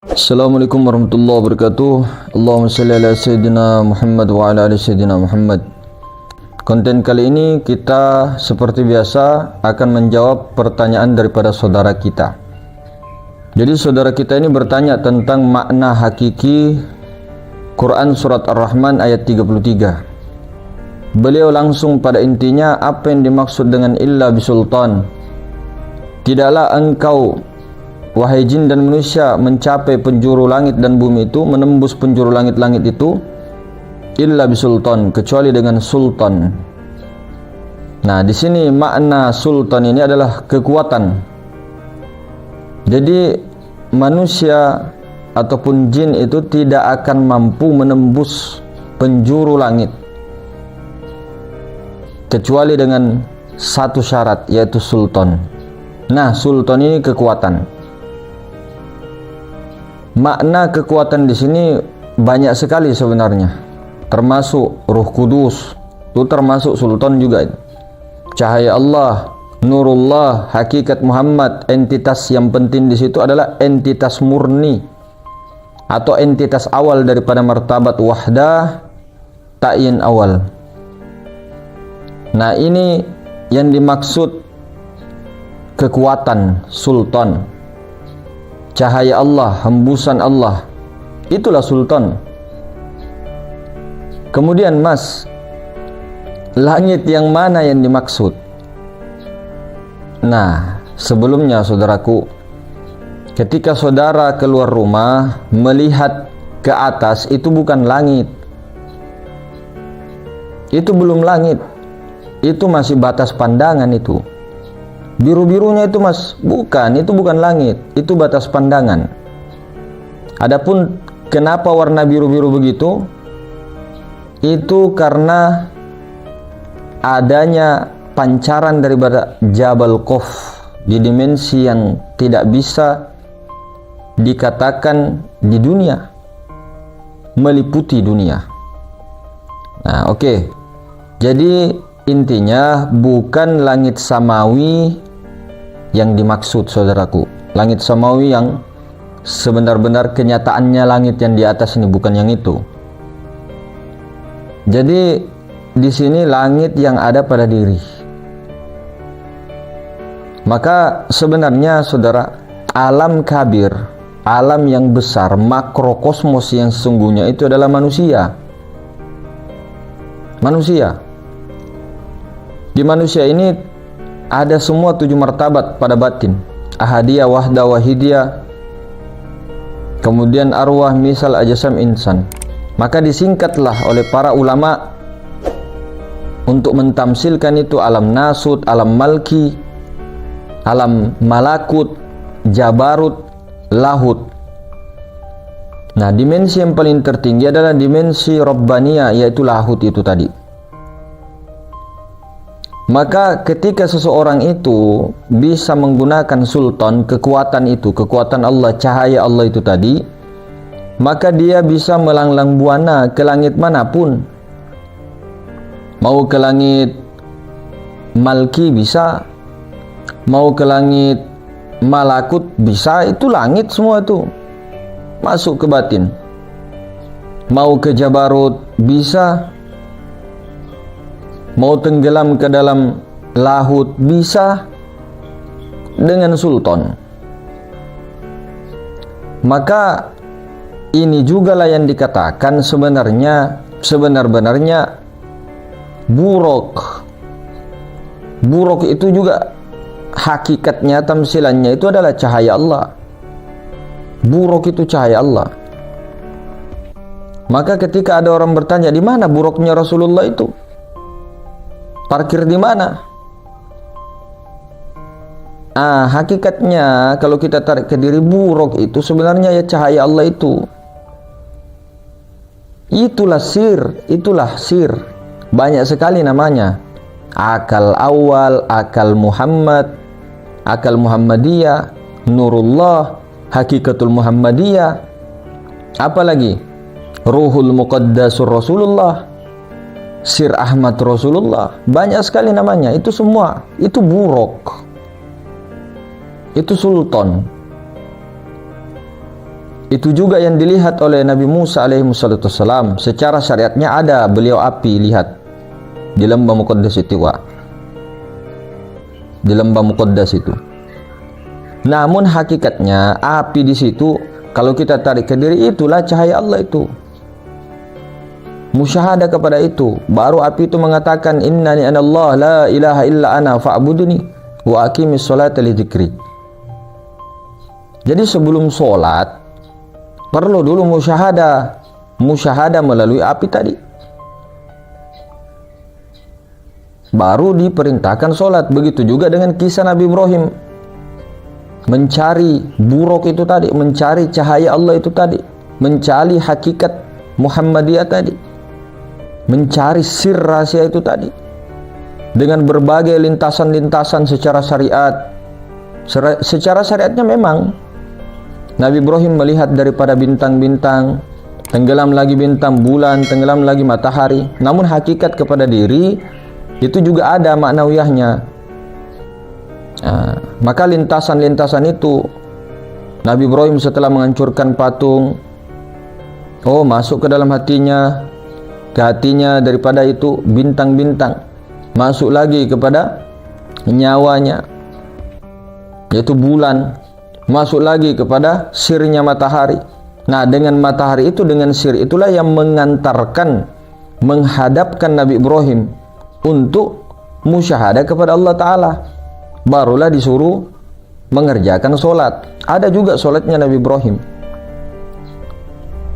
Assalamualaikum warahmatullahi wabarakatuh. Allahumma salli ala Sayyidina Muhammad wa ala ali Sayyidina Muhammad. Konten kali ini kita seperti biasa akan menjawab pertanyaan daripada saudara kita. Jadi saudara kita ini bertanya tentang makna hakiki Quran surat Ar-Rahman ayat 33. Beliau langsung pada intinya apa yang dimaksud dengan illa bisultan. Tidaklah engkau wahai jin dan manusia mencapai penjuru langit dan bumi itu, menembus penjuru langit-langit itu illa bisultan, kecuali dengan sultan. Nah, di sini makna sultan ini adalah kekuatan. Jadi manusia ataupun jin itu tidak akan mampu menembus penjuru langit kecuali dengan satu syarat, yaitu sultan. Nah, sultan ini kekuatan. Makna kekuatan di sini banyak sekali sebenarnya, termasuk Ruh Kudus, itu termasuk sultan juga. Cahaya Allah, Nurullah, hakikat Muhammad, entitas yang penting di situ adalah entitas murni atau entitas awal daripada martabat wahdah ta'yin awal. Nah, ini yang dimaksud kekuatan sultan. Cahaya Allah, hembusan Allah, itulah sultan. Kemudian mas, langit yang mana yang dimaksud? Nah, sebelumnya saudaraku, ketika saudara keluar rumah melihat ke atas, itu bukan langit. Itu belum langit. Itu masih batas pandangan itu. Biru-birunya itu mas, itu bukan langit, itu batas pandangan. Adapun kenapa warna biru-biru begitu? Itu karena adanya pancaran daripada Jabal Qaf di dimensi yang tidak bisa dikatakan di dunia, meliputi dunia. Nah, oke. Jadi intinya bukan langit samawi yang dimaksud saudaraku. Langit samawi yang sebenar-benar kenyataannya langit yang di atas ini, bukan yang itu. Jadi di sini langit yang ada pada diri. Maka sebenarnya saudara, alam kabir, alam yang besar, makrokosmos yang sesungguhnya itu adalah manusia. Manusia. Di manusia ini ada semua 7 martabat pada batin. Ahadiyah, wahdah, wahidiyah, kemudian arwah, misal, ajasam, insan. Maka disingkatlah oleh para ulama untuk mentamsilkan itu alam nasut, alam malki, alam malakut, jabarut, lahut. Nah, dimensi yang paling tertinggi adalah dimensi Rabbaniyah, yaitu lahut itu tadi. Maka ketika seseorang itu bisa menggunakan sultan, kekuatan itu, kekuatan Allah, cahaya Allah itu tadi, maka dia bisa melanglang buana ke langit manapun. Mau ke langit malki bisa, mau ke langit malakut bisa, itu langit semua itu, masuk ke batin. Mau ke jabarut bisa, mau tenggelam ke dalam lahut bisa, dengan sultan. Maka ini jugalah yang dikatakan sebenar-benarnya buruk. Buruk itu juga hakikatnya, tamsilannya itu adalah cahaya Allah. Buruk itu cahaya Allah. Maka ketika ada orang bertanya, di mana buruknya Rasulullah itu? Parkir di mana? Hakikatnya kalau kita tarik ke diri, buruk itu sebenarnya ya cahaya Allah itu. Itulah sir. Banyak sekali namanya. Akal awal, akal Muhammad, akal Muhammadiyah, Nurullah, hakikatul Muhammadiyah. Apalagi Ruhul Muqaddasur Rasulullah, Sir Ahmad Rasulullah, banyak sekali namanya. Itu semua, itu buruk, itu sultan. Itu juga yang dilihat oleh Nabi Musa alaihissalam. Secara syariatnya ada, beliau api lihat di lembah Muqaddas itu, di lembah Muqaddas itu. Namun hakikatnya api di situ kalau kita tarik ke diri, itulah cahaya Allah itu. Musyahadah kepada itu, baru api itu mengatakan innani anallah la ilaha illa ana fa'budni wa aqimis sholata li dzikri. Jadi sebelum sholat perlu dulu musyahadah, musyahadah melalui api tadi, baru diperintahkan sholat. Begitu juga dengan kisah Nabi Ibrahim mencari buruk itu tadi, mencari cahaya Allah itu tadi, mencari hakikat Muhammadiyah tadi, mencari sir rahasia itu tadi, dengan berbagai lintasan-lintasan secara syariat. Secara syariatnya memang Nabi Ibrahim melihat daripada bintang-bintang, tenggelam lagi bintang, bulan, tenggelam lagi matahari. Namun hakikat kepada diri itu juga ada maknawiyahnya. Maka lintasan-lintasan itu Nabi Ibrahim setelah menghancurkan patung, masuk ke dalam hatinya, ke hatinya daripada itu bintang-bintang, masuk lagi kepada nyawanya, yaitu bulan, masuk lagi kepada sirnya matahari. Nah, dengan matahari itu, dengan sir itulah yang mengantarkan, menghadapkan Nabi Ibrahim untuk musyahadah kepada Allah Ta'ala. Barulah disuruh mengerjakan sholat. Ada juga sholatnya Nabi Ibrahim,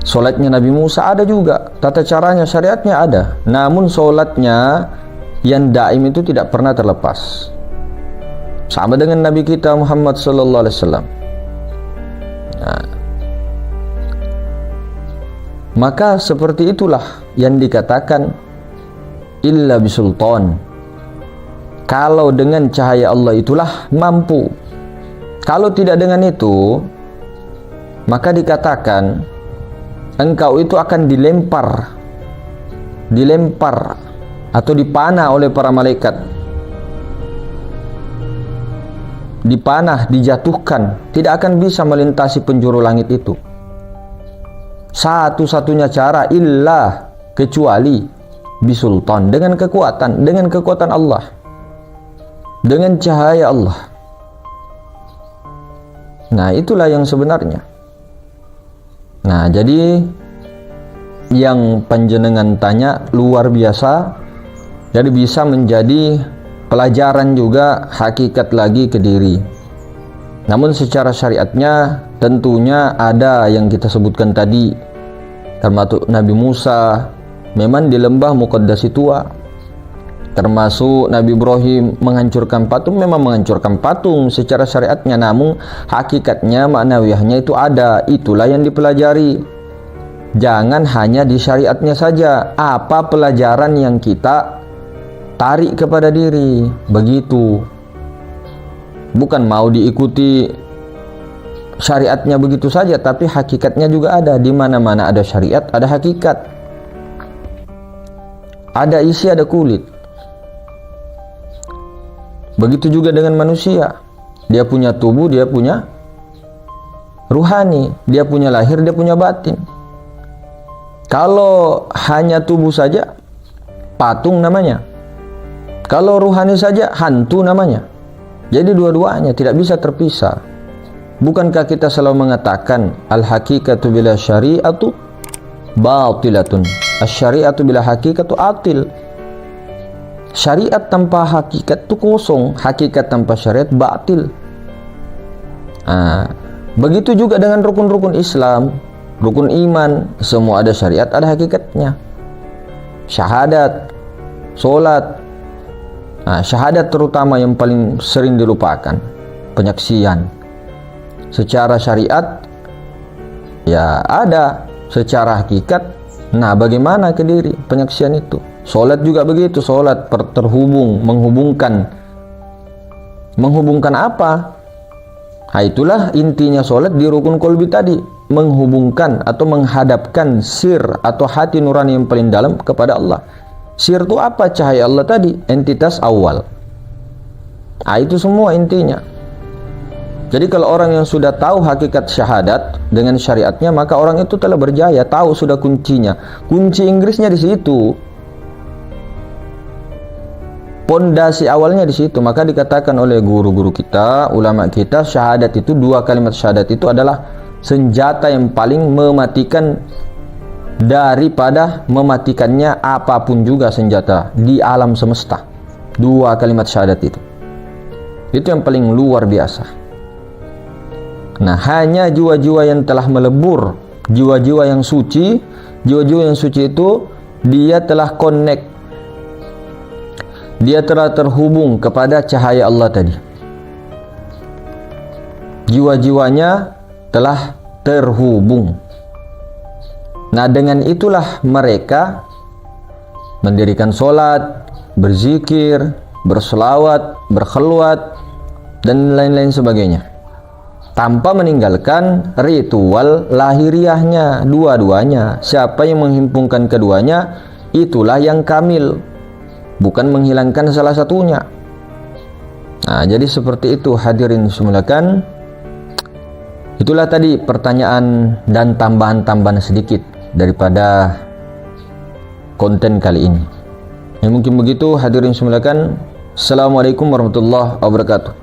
sholatnya Nabi Musa ada juga, tata caranya, syariatnya ada. Namun sholatnya yang daim itu tidak pernah terlepas. Sama dengan Nabi kita Muhammad sallallahu alaihi wasallam. Maka seperti itulah yang dikatakan illa bisultan. Kalau dengan cahaya Allah itulah mampu. Kalau tidak dengan itu, maka dikatakan engkau itu akan dilempar atau dipanah oleh para malaikat, dipanah, dijatuhkan, tidak akan bisa melintasi penjuru langit itu. Satu-satunya cara illa, kecuali bisultan, dengan kekuatan Allah, dengan cahaya Allah. Nah, itulah yang sebenarnya. Nah, jadi yang panjenengan tanya luar biasa. Jadi bisa menjadi pelajaran juga, hakikat lagi ke diri. Namun secara syariatnya tentunya ada yang kita sebutkan tadi, termasuk Nabi Musa memang di lembah Muqaddas itu, termasuk Nabi Ibrahim menghancurkan patung, memang menghancurkan patung secara syariatnya, namun hakikatnya, maknawiyahnya itu ada. Itulah yang dipelajari. Jangan hanya di syariatnya saja, apa pelajaran yang kita tarik kepada diri, begitu. Bukan mau diikuti syariatnya begitu saja, tapi hakikatnya juga ada. Di mana-mana ada syariat, ada hakikat, ada isi, ada kulit. Begitu juga dengan manusia. Dia punya tubuh, dia punya ruhani, dia punya lahir, dia punya batin. Kalau hanya tubuh saja, patung namanya. Kalau ruhani saja, hantu namanya. Jadi dua-duanya tidak bisa terpisah. Bukankah kita selalu mengatakan al-haqiqatu bila syari'atu batilatun, asy-syari'atu bila haqiqatu atil. Syariat tanpa hakikat itu kosong, hakikat tanpa syariat batil. Begitu juga dengan rukun-rukun Islam, rukun iman, semua ada syariat, ada hakikatnya. Syahadat, solat. Syahadat terutama yang paling sering dilupakan, penyaksian. Secara syariat ya ada, secara hakikat, nah bagaimana ke diri penyaksian itu? Solat juga begitu, solat terhubung, menghubungkan apa? Itulah intinya solat di rukun qalbi tadi, menghubungkan atau menghadapkan sir atau hati nurani yang paling dalam kepada Allah. Sir itu apa? Cahaya Allah tadi, entitas awal. Itu semua intinya. Jadi kalau orang yang sudah tahu hakikat syahadat dengan syariatnya, maka orang itu telah berjaya, tahu sudah kuncinya. Kunci Inggrisnya di situ. Pondasi awalnya di situ. Maka dikatakan oleh guru-guru kita, ulama kita, syahadat itu, dua kalimat syahadat itu adalah senjata yang paling mematikan daripada mematikannya apapun juga senjata di alam semesta. Dua kalimat syahadat itu yang paling luar biasa. Nah, hanya jiwa-jiwa yang telah melebur, jiwa-jiwa yang suci itu dia telah connect, dia telah terhubung kepada cahaya Allah tadi. Jiwa-jiwanya telah terhubung. Nah, dengan itulah mereka mendirikan sholat, berzikir, berselawat, berkhulwat, dan lain-lain sebagainya, tanpa meninggalkan ritual lahiriahnya dua-duanya. Siapa yang menghimpunkan keduanya, itulah yang kamil, bukan menghilangkan salah satunya. Nah, jadi seperti itu hadirin semulakan. Itulah tadi pertanyaan dan tambahan-tambahan sedikit daripada konten kali ini. Ya, mungkin begitu hadirin semulakan. Assalamualaikum warahmatullahi wabarakatuh.